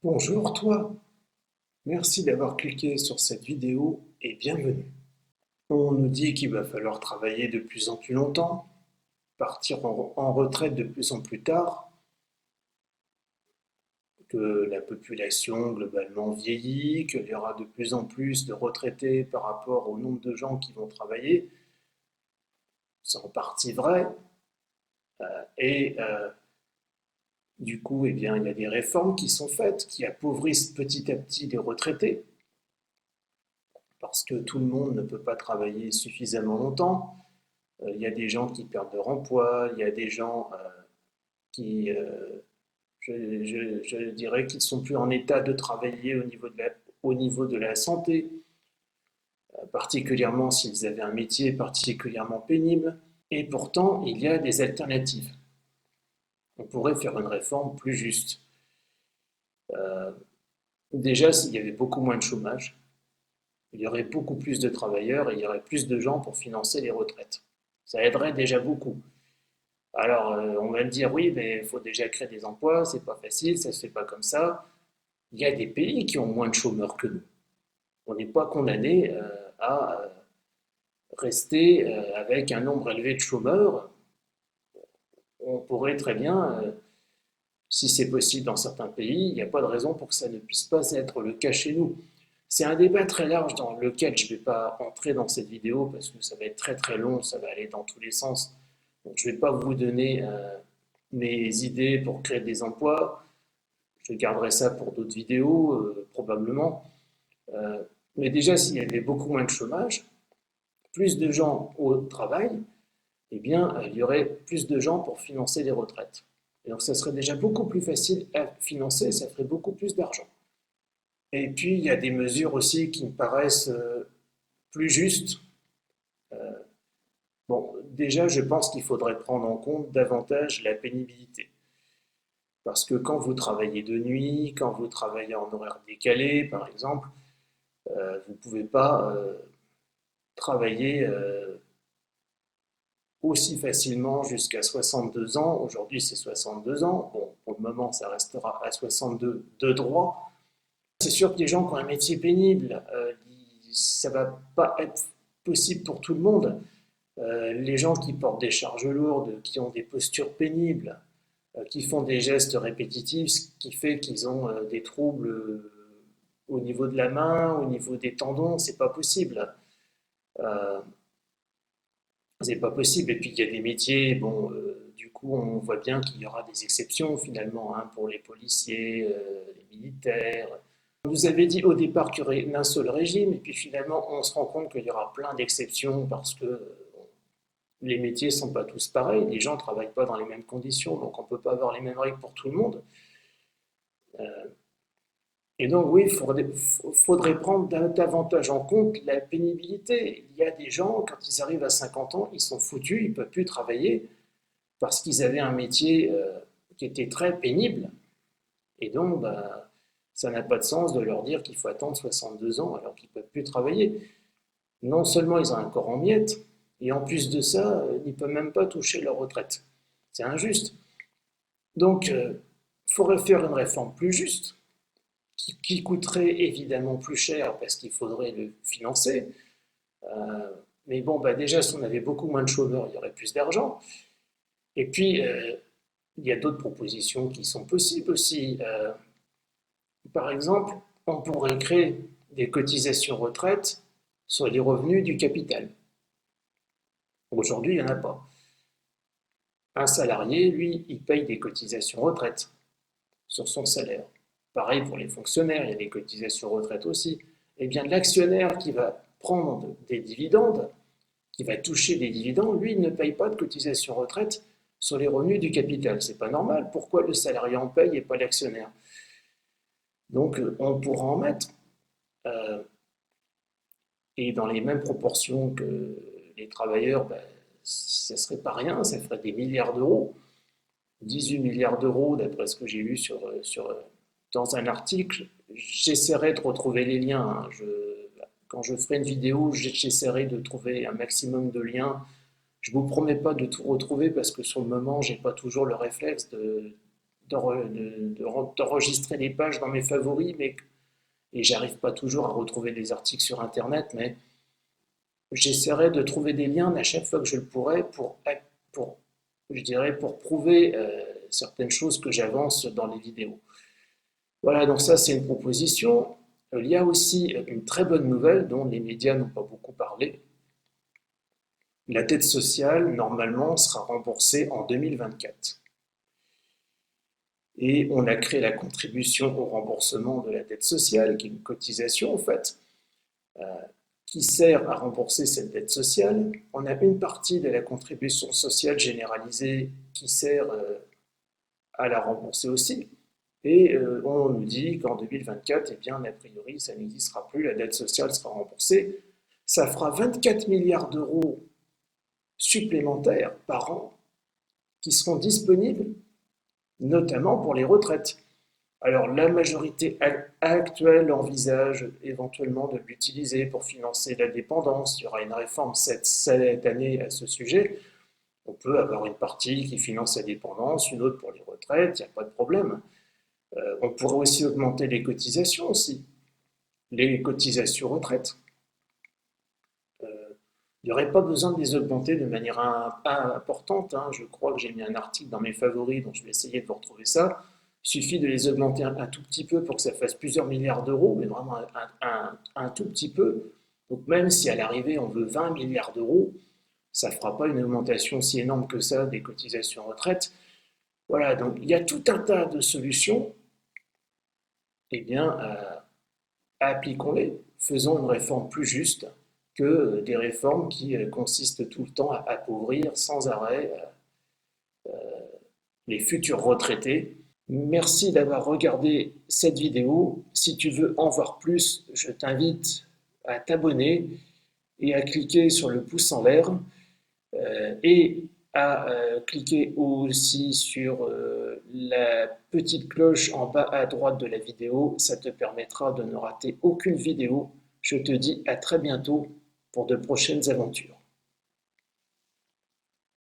Bonjour toi, merci d'avoir cliqué sur cette vidéo et bienvenue. On nous dit qu'il va falloir travailler de plus en plus longtemps, partir en retraite de plus en plus tard, que la population globalement vieillit, qu'il y aura de plus en plus de retraités par rapport au nombre de gens qui vont travailler. C'est en partie vrai. Et du coup, eh bien, il y a des réformes qui sont faites, qui appauvrissent petit à petit les retraités, parce que tout le monde ne peut pas travailler suffisamment longtemps. Il y a des gens qui perdent leur emploi, il y a des gens qui, je dirais, qui ne sont plus en état de travailler au niveau de la santé, particulièrement s'ils avaient un métier particulièrement pénible. Et pourtant, il y a des alternatives. On pourrait faire une réforme plus juste. Euh, Déjà, s'il y avait beaucoup moins de chômage, il y aurait beaucoup plus de travailleurs et il y aurait plus de gens pour financer les retraites. Ça aiderait déjà beaucoup. Alors, on va me dire, oui, mais il faut déjà créer des emplois, c'est pas facile, ça se fait pas comme ça. Il y a des pays qui ont moins de chômeurs que nous. On n'est pas condamné à rester avec un nombre élevé de chômeurs. On pourrait très bien, si c'est possible dans certains pays, il n'y a pas de raison pour que ça ne puisse pas être le cas chez nous. C'est un débat très large dans lequel je ne vais pas entrer dans cette vidéo parce que ça va être très très long, ça va aller dans tous les sens. Donc je ne vais pas vous donner mes idées pour créer des emplois. Je garderai ça pour d'autres vidéos, probablement. Euh, mais déjà, s'il y avait beaucoup moins de chômage, plus de gens au travail, eh bien, il y aurait plus de gens pour financer les retraites. Et donc, ça serait déjà beaucoup plus facile à financer, ça ferait beaucoup plus d'argent. Et puis, il y a des mesures aussi qui me paraissent plus justes. Euh, bon, déjà, je pense qu'il faudrait prendre en compte davantage la pénibilité. Parce que quand vous travaillez de nuit, quand vous travaillez en horaire décalé, par exemple, vous ne pouvez pas travailler aussi facilement jusqu'à 62 ans. Aujourd'hui, c'est 62 ans. Bon, pour le moment, ça restera à 62 de droit. C'est sûr que les gens qui ont un métier pénible, ça ne va pas être possible pour tout le monde. Les gens qui portent des charges lourdes, qui ont des postures pénibles, qui font des gestes répétitifs, ce qui fait qu'ils ont des troubles au niveau de la main, au niveau des tendons, c'est pas possible. Euh, c'est pas possible. Et puis il y a des métiers, bon, du coup on voit bien qu'il y aura des exceptions finalement hein, pour les policiers, les militaires. On nous avait dit au départ qu'il y aurait un seul régime, et puis finalement on se rend compte qu'il y aura plein d'exceptions parce que les métiers ne sont pas tous pareils, les gens ne travaillent pas dans les mêmes conditions, donc on ne peut pas avoir les mêmes règles pour tout le monde. Euh, et donc oui, faudrait prendre davantage en compte la pénibilité. Il y a des gens, quand ils arrivent à 50 ans, ils sont foutus, ils ne peuvent plus travailler parce qu'ils avaient un métier qui était très pénible. Et donc, bah, ça n'a pas de sens de leur dire qu'il faut attendre 62 ans alors qu'ils ne peuvent plus travailler. Non seulement ils ont un corps en miettes, et en plus de ça, ils ne peuvent même pas toucher leur retraite. C'est injuste. Donc, il faudrait faire une réforme plus juste, qui coûterait évidemment plus cher parce qu'il faudrait le financer. Mais bon, bah déjà, si on avait beaucoup moins de chômeurs, il y aurait plus d'argent. Et puis, il y a d'autres propositions qui sont possibles aussi. Par exemple, on pourrait créer des cotisations retraite sur les revenus du capital. Aujourd'hui, il n'y en a pas. Un salarié, lui, il paye des cotisations retraite sur son salaire. Pareil pour les fonctionnaires, il y a des cotisations retraite aussi. Eh bien, l'actionnaire qui va prendre des dividendes, qui va toucher des dividendes, lui, il ne paye pas de cotisation retraite sur les revenus du capital. C'est pas normal. Pourquoi le salarié en paye et pas l'actionnaire? Donc, on pourra en mettre. Euh, et dans les mêmes proportions que les travailleurs, ben, ça serait pas rien, ça ferait des milliards d'euros. 18 milliards d'euros, d'après ce que j'ai vu dans un article. J'essaierai de retrouver les liens. Hein. Quand je ferai une vidéo, j'essaierai de trouver un maximum de liens. Je ne vous promets pas de tout retrouver parce que sur le moment, je n'ai pas toujours le réflexe d'enregistrer les pages dans mes favoris, et j'arrive pas toujours à retrouver des articles sur Internet, mais j'essaierai de trouver des liens à chaque fois que je le pourrai pour je dirais, pour prouver certaines choses que j'avance dans les vidéos. Voilà, donc ça c'est une proposition. Il y a aussi une très bonne nouvelle dont les médias n'ont pas beaucoup parlé. La dette sociale, normalement, sera remboursée en 2024. Et on a créé la contribution au remboursement de la dette sociale, qui est une cotisation en fait, qui sert à rembourser cette dette sociale. On a une partie de la contribution sociale généralisée qui sert à la rembourser aussi. Et on nous dit qu'en 2024, eh bien, a priori, ça n'existera plus, la dette sociale sera remboursée. Ça fera 24 milliards d'euros supplémentaires par an qui seront disponibles, notamment pour les retraites. Alors, la majorité actuelle envisage éventuellement de l'utiliser pour financer la dépendance. Il y aura une réforme cette année à ce sujet. On peut avoir une partie qui finance la dépendance, une autre pour les retraites, il n'y a pas de problème. On pourrait aussi augmenter les cotisations aussi, les cotisations retraite. Il n'y aurait pas besoin de les augmenter de manière importante. Je crois que j'ai mis un article dans mes favoris, donc je vais essayer de vous retrouver ça. Il suffit de les augmenter un tout petit peu pour que ça fasse plusieurs milliards d'euros, mais vraiment un tout petit peu. Donc même si à l'arrivée on veut 20 milliards d'euros, ça ne fera pas une augmentation si énorme que ça des cotisations retraite. Voilà, donc il y a tout un tas de solutions. Eh bien, appliquons-les. Faisons une réforme plus juste que des réformes qui consistent tout le temps à appauvrir sans arrêt les futurs retraités. Merci d'avoir regardé cette vidéo. Si tu veux en voir plus, je t'invite à t'abonner et à cliquer sur le pouce en l'air et à cliquer aussi sur la petite cloche en bas à droite de la vidéo. Ça te permettra de ne rater aucune vidéo. Je te dis à très bientôt pour de prochaines aventures.